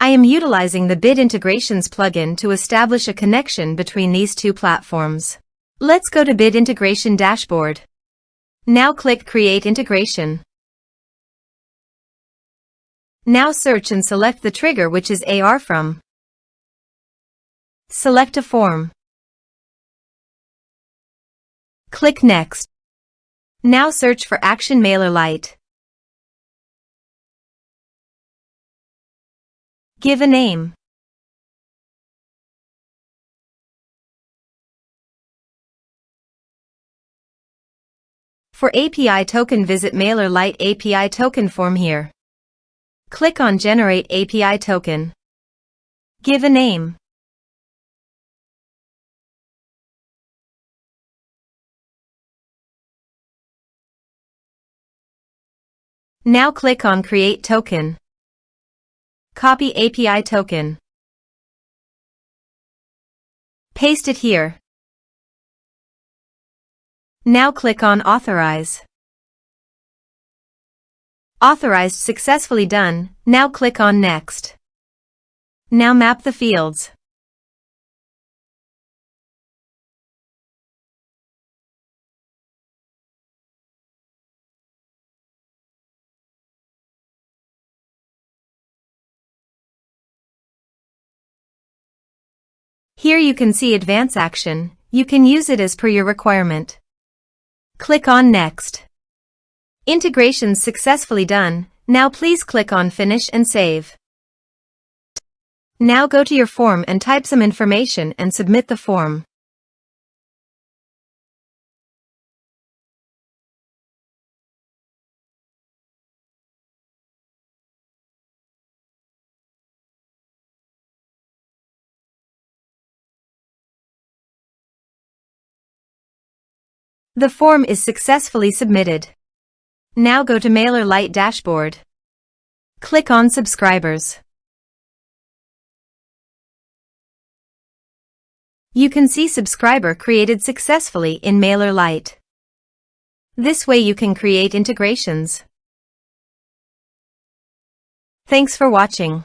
I am utilizing the Bid Integrations plugin to establish a connection between these two platforms. Let's go to Bid Integration Dashboard. Now click Create Integration. Now search and select the trigger, which is ARForms. Select a form. Click Next. Now search for Action MailerLite. Give a name. For API token, visit MailerLite API token form here. Click on Generate API token. Give a name. Now click on Create Token. Copy API token. Paste it here. Now click on Authorize. Authorized successfully done. Now click on Next. Now map the fields. Here you can see Advance Action. You can use it as per your requirement. Click on Next. Integrations successfully done. Now please click on Finish and Save. Now go to your form and type some information and submit the form. The form is successfully submitted. Now go to MailerLite dashboard. Click on Subscribers. You can see subscriber created successfully in MailerLite. This way you can create integrations. Thanks for watching.